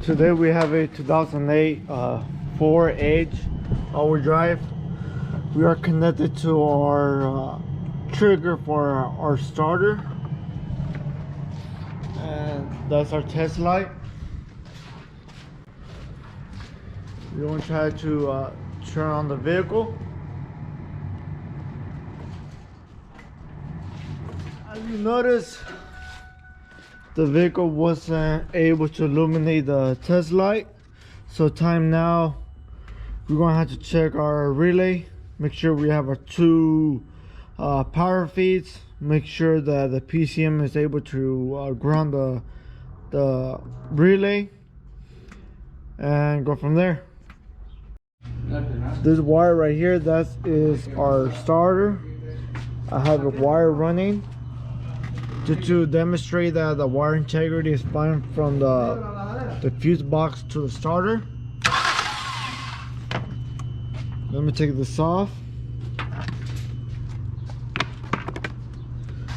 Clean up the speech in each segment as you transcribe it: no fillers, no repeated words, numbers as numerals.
Today we have a 2008 Ford Edge all-wheel drive. We are connected to our trigger for our starter, and that's our test light. We're going to try to turn on the vehicle. As you notice, the vehicle wasn't able to illuminate the test light. So time now, we're gonna have to check our relay, make sure we have our two power feeds, make sure that the PCM is able to ground the relay, and go from there. This wire right here, that is our starter. I have a wire running to demonstrate that the wire integrity is fine from the fuse box to the starter. Let me take this off.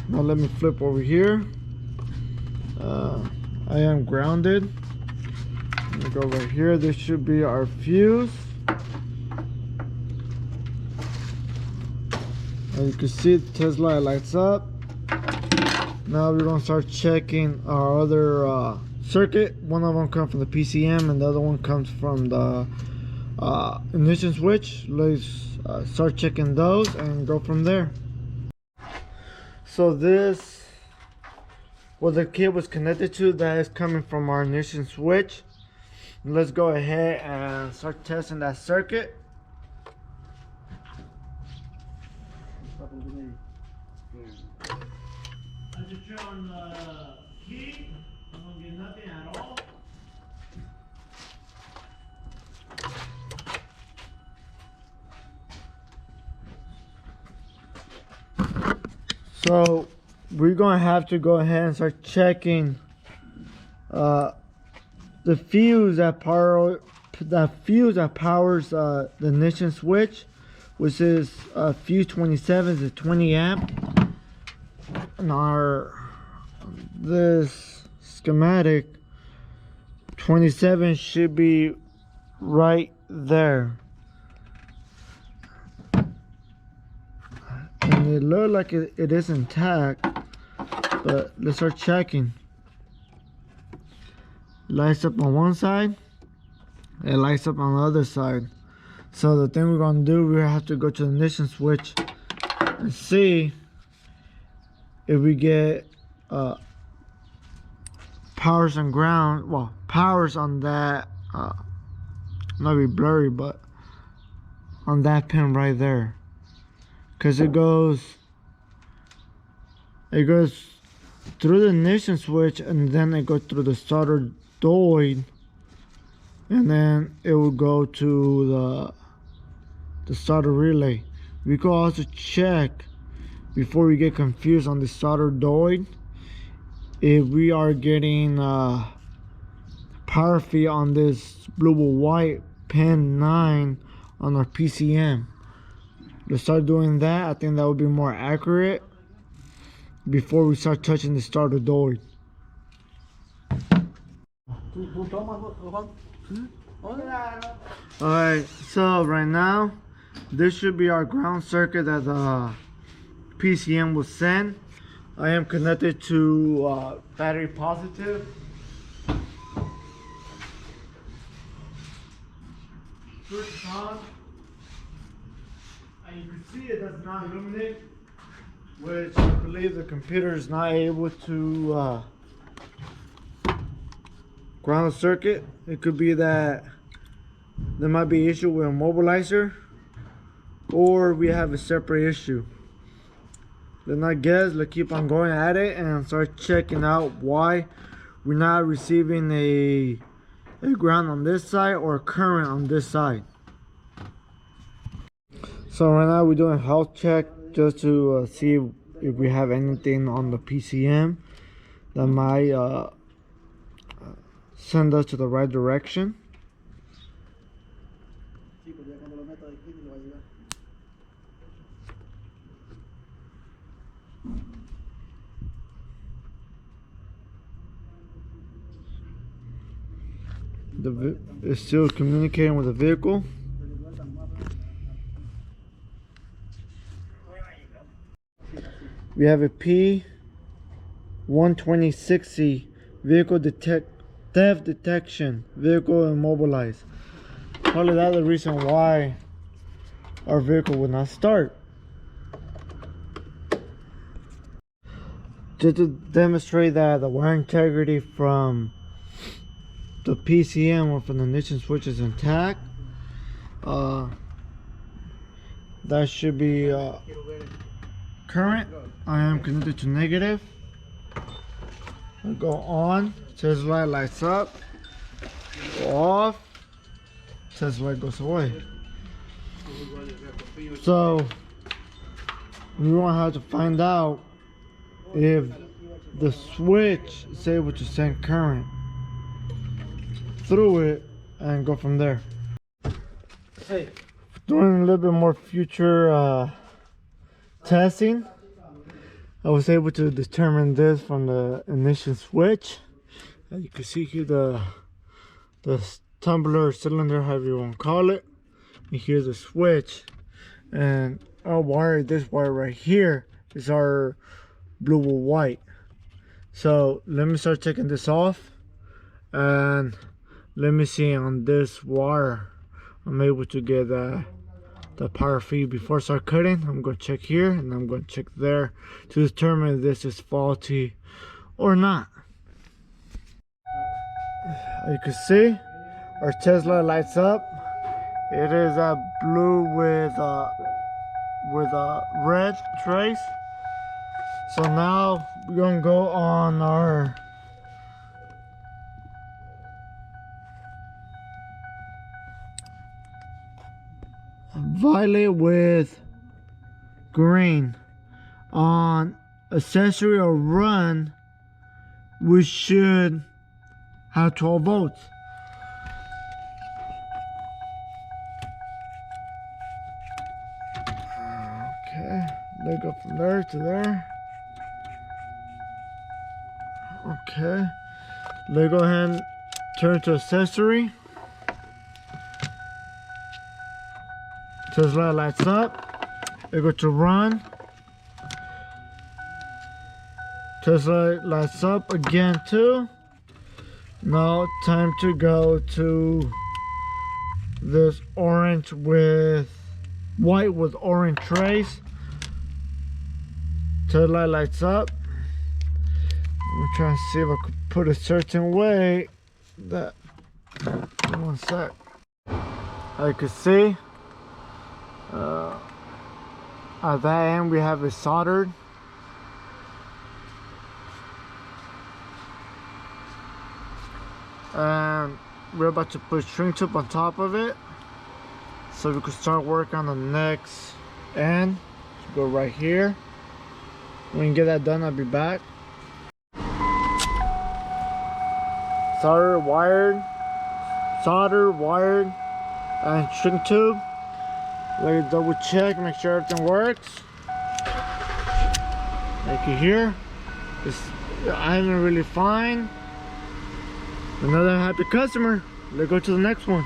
Now let me flip over here. I am grounded. Let me go right here. This should be our fuse. As you can see, the test light lights up. Now we're gonna start checking our other circuit. One of them comes from the PCM and the other one comes from the ignition switch. Let's start checking those and go from there. So this, what the cable is connected to, that is coming from our ignition switch. Let's go ahead and start testing that circuit. I just turn on the key, I'm gonna get nothing at all. So we're gonna have to go ahead and start checking the fuse that powers the ignition switch, which is fuse 27 is a 20 amp. And this schematic 27 should be right there, and it looks like it is intact, but let's start checking. Lights up on one side, it lights up on the other side. So the thing we're gonna do, we have to go to the ignition switch and see if we get powers and ground. Well, powers on that not be blurry, but on that pin right there, because it goes through the ignition switch and then it goes through the starter dioide, and then it will go to the starter relay. We could also check, before we get confused on the starter dioide, if we are getting power feed on this blue or white pin 9 on our PCM. Let's start doing that. I think that would be more accurate before we start touching the starter dioide. Alright, so right now this should be our ground circuit that the PCM will send. I am connected to battery positive. Switch is on, and you can see it does not illuminate, which I believe the computer is not able to ground the circuit. It could be that there might be an issue with a mobilizer, or we have a separate issue. Let's not guess, let's keep on going at it and start checking out why we're not receiving a ground on this side or a current on this side. So right now we're doing a health check just to see if we have anything on the PCM that might send us to the right direction. It's still communicating with the vehicle. We have a P12060 vehicle theft detection, vehicle immobilized. Probably that's the reason why our vehicle would not start. Just to demonstrate that the wire integrity from the PCM or from the ignition switch is intact, that should be current. I am connected to negative. I go on, test light lights up, go off, test light goes away. So we won't have to find out if the switch is able to send current through it and go from there. Doing a little bit more future testing, I was able to determine this from the ignition switch. As you can see here, the tumbler, cylinder, however you want to call it. And here's the switch, and our wire, this wire right here, is our blue or white. So let me start taking this off, and let me see on this wire I'm able to get the power feed. Before I start cutting, I'm going to check here and I'm going to check there to determine if this is faulty or not. As you can see, our Tesla lights up. It is blue with a red trace. So now we're gonna go on our violet with green. On accessory or run, we should have 12 volts. Okay, let go from there to there. Okay, let's go ahead and turn to accessory. Tesla lights up. They go to run. Tesla lights up again too. Now time to go to this orange with white with orange trace. Tesla lights up. I'm trying to see if I could put a certain way that, one sec. As you can see, at that end we have it soldered. And we're about to put shrink tube on top of it so we can start work on the next end. Go right here. When you get that done, I'll be back. Solder, wired, and shrink tube. Let me double check, make sure everything works. Like you hear, it's iron really fine. Another happy customer. Let's go to the next one.